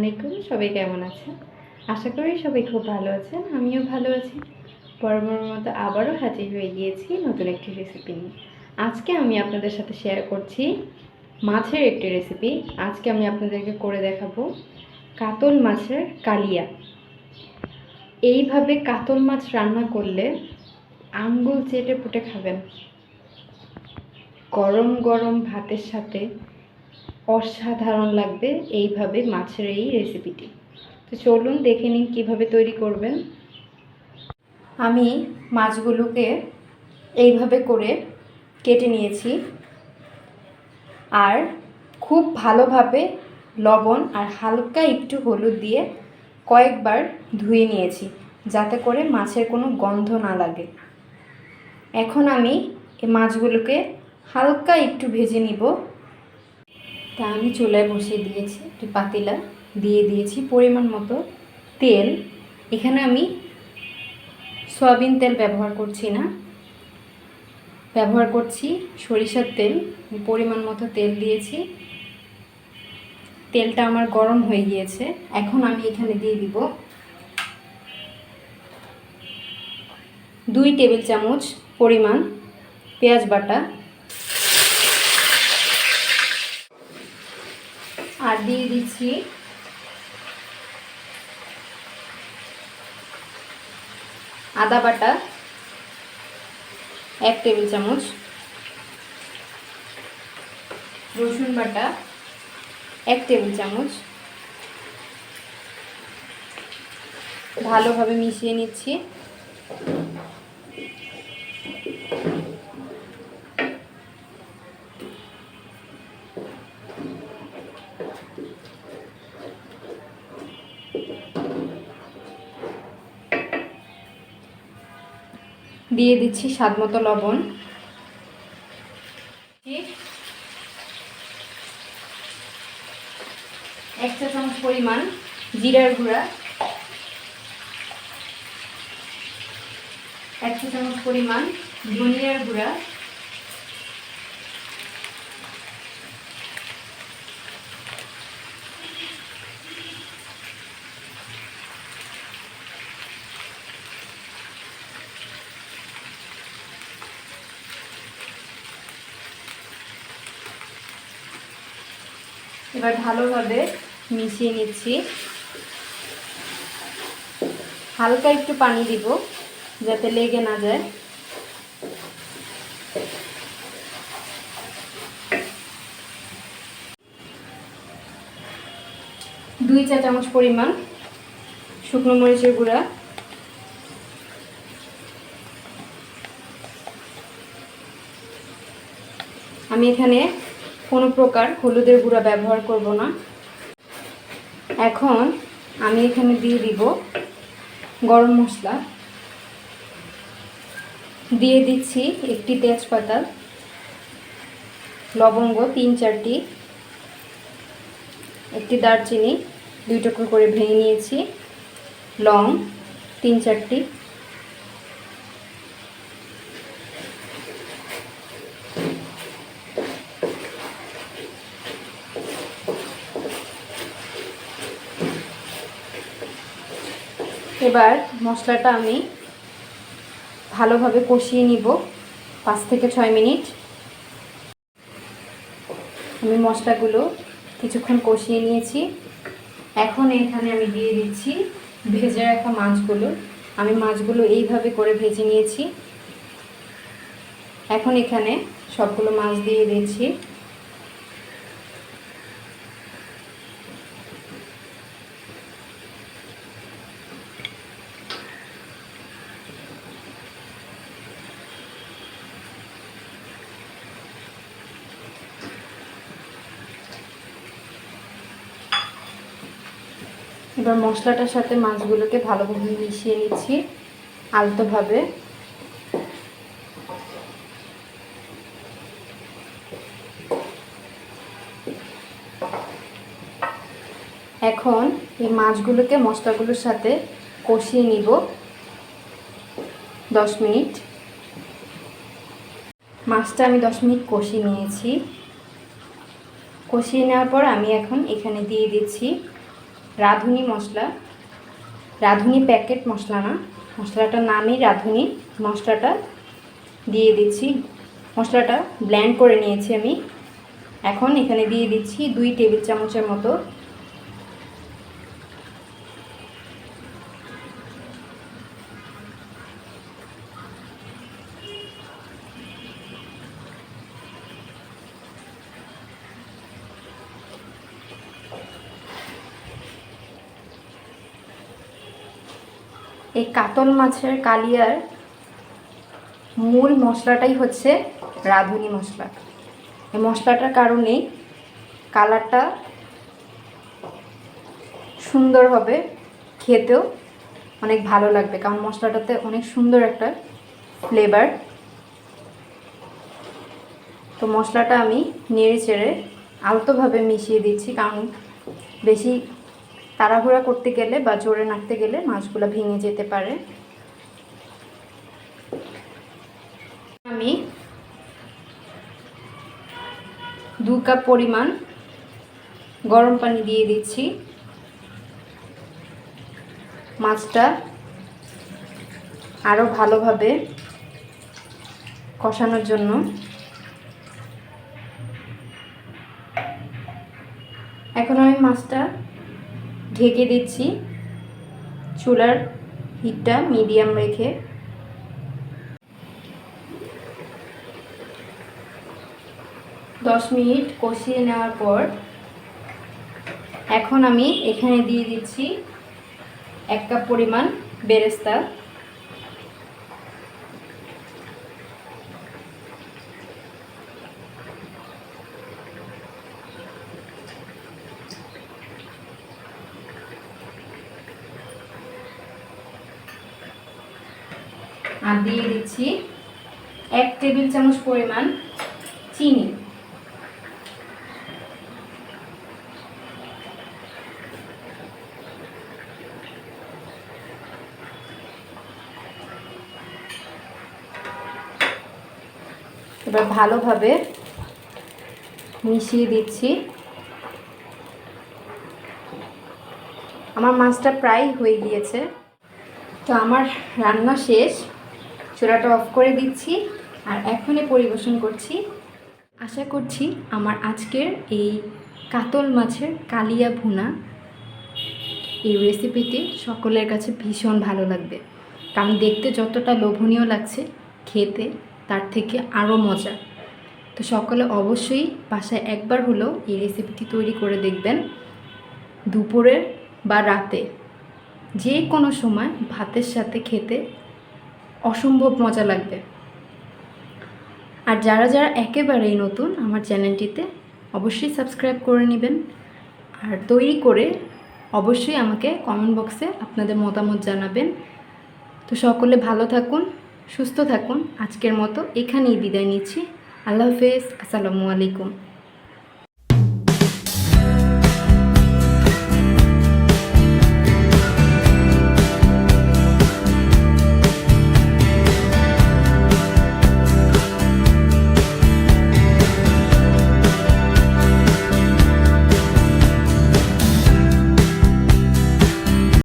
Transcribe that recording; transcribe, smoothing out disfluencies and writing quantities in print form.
আলাইকুম। সবাই কেমন আছেন? আশা করি সবাই খুব ভালো আছেন। আমিও ভালো আছি। বরাবরের মতো আবারও হাজির হয়ে গিয়েছি নতুন একটি রেসিপি নিয়ে। আজকে আমি আপনাদের সাথে শেয়ার করছি মাছের একটি রেসিপি। আজকে আমি আপনাদেরকে করে দেখাবো কাতল মাছের কালিয়া। এইভাবে কাতল মাছ রান্না করলে আঙ্গুল চেটে পুটে খাবেন। গরম গরম ভাতের সাথে অসাধারণ লাগবে এইভাবে মাছের এই রেসিপিটি। তো চলুন দেখে নিন কীভাবে তৈরি করবেন। আমি মাছগুলোকে এইভাবে করে কেটে নিয়েছি আর খুব ভালোভাবে লবণ আর হালকা একটু হলুদ দিয়ে কয়েকবার ধুয়ে নিয়েছি যাতে করে মাছের কোনো গন্ধ না লাগে। এখন আমি এই মাছগুলোকে হালকা একটু ভেজে নিব। তা আমি চুলায় বসিয়ে দিয়েছি একটি পাতিলা, দিয়ে দিয়েছি পরিমাণ মতো তেল। এখানে আমি সয়াবিন তেল ব্যবহার করছি না, ব্যবহার করছি সরিষার তেল। পরিমাণ মতো তেল দিয়েছি, তেলটা আমার গরম হয়ে গিয়েছে। এখন আমি এখানে দিয়ে দিব 2 টেবিল চামচ পরিমাণ পেঁয়াজ বাটা আর দিয়ে দিচ্ছি আদা বাটা 1 টেবিল চামচ, রসুন বাটা 1 টেবিল চামচ। ভালোভাবে মিশিয়ে নিচ্ছি। দিয়ে দিচ্ছি স্বাদমতো লবণ, 1 চা চামচ পরিমাণ জিরার গুঁড়া, 1 চা চামচ পরিমাণ ধনিয়ার গুঁড়া, এবার ভালোভাবে মিশিয়ে নিচ্ছি। হালকা একটু পানি দিব যাতে লেগে না যায়। দুই চা চামচ পরিমাণ শুকনো মরিচের গুঁড়া, আমি এখানে কোনো প্রকার হলুদের গুঁড়া ব্যবহার করব না। এখন আমি এখানে দিয়ে দিব গরম মশলা, দিয়ে দিচ্ছি একটি তেজপাতা, লবঙ্গ 3-4টি, একটি দারচিনি 2 টুকরো করে ভেঙে নিয়েছি, লং 3-4টি, এবার মশলাটা আমি ভালোভাবে কষিয়ে নিব 5 থেকে 6 মিনিট। আমি মশলাগুলো কিছুক্ষণ কষিয়ে নিয়েছি। এখন এখানে আমি দিয়ে দিচ্ছি ভেজে রাখা মাছগুলো। আমি মাছগুলো এইভাবে করে ভেজে নিয়েছি। এখন এখানে সবগুলো মাছ দিয়ে দিচ্ছি। এবার মশলাটার সাথে মাছগুলোকে ভালোভাবে মিশিয়ে নিচ্ছি আলতোভাবে। এখন এই মাছগুলোকে মশলাগুলোর সাথে কষিয়ে নিব 10 মিনিট। মাছটা আমি 10 মিনিট কষিয়ে নিয়েছি। কষিয়ে নেওয়ার পর আমি এখন এখানে দিয়ে দিচ্ছি রাঁধুনি মশলা, রাঁধুনি প্যাকেট মশলা না, মশলাটার নামই রাঁধুনি। মশলাটা দিয়ে দিচ্ছি। মশলাটা ব্লেন্ড করে নিয়েছি আমি। এখন এখানে দিয়ে দিচ্ছি 2 টেবিল চামচের মতো এই কাতল মাছের কালিয়ার মূল মশলাটাই হচ্ছে রাঁধুনি মশলা। এই মশলাটার কারণে কালারটা সুন্দর হবে, খেতেও অনেক ভালো লাগবে, কারণ মশলাটাতে অনেক সুন্দর একটা ফ্লেভার। তো মশলাটা আমি নেড়ে চেড়ে আলতোভাবে মিশিয়ে দিচ্ছি, কারণ বেশি তাড়াহুড়া করতে গেলে বা জোরে নাড়তে গেলে মাছগুলো ভেঙে যেতে পারে। আমি 2 কাপ পরিমাণ গরম পানি দিয়ে দিচ্ছি মাছটা আরও ভালোভাবে কষানোর জন্য। এখন আমি মাছটা ঢেকে দিচ্ছি, চুলার হিটটা মিডিয়াম রেখে। দশ মিনিট কষিয়ে নেওয়ার পর এখন আমি এখানে দিয়ে দিচ্ছি 1 কাপ পরিমাণ বেরেস্তা। আর দিয়ে দিচ্ছি 1 টেবিল চামচ পরিমাণ চিনি। এবার ভালোভাবে মিশিয়ে দিচ্ছি। আমার মাছটা প্রায় হয়ে গিয়েছে, তো আমার রান্না শেষ। চুলাটা অফ করে দিচ্ছি আর এখনই পরিবেশন করছি। আশা করছি আমার আজকের এই কাতল মাছের কালিয়া ভুনা এই রেসিপিটি সকলের কাছে ভীষণ ভালো লাগবে, কারণ দেখতে যতটা লোভনীয় লাগছে, খেতে তার থেকে আরও মজা। তো সকলে অবশ্যই বাসায় একবার হলেও এই রেসিপিটি তৈরি করে দেখবেন। দুপুরে বা রাতে যে কোনো সময় ভাতের সাথে খেতে অসম্ভব মজা লাগবে। আর যারা যারা একেবারেই নতুন আমার চ্যানেলটিতে, অবশ্যই সাবস্ক্রাইব করে নেবেন। আর তৈরি করে অবশ্যই আমাকে কমেন্ট বক্সে আপনাদের মতামত জানাবেন। তো সকলে ভালো থাকুন, সুস্থ থাকুন। আজকের মতো এখানেই বিদায় নিচ্ছি। আল্লাহ হাফেজ, আসসালামু আলাইকুম।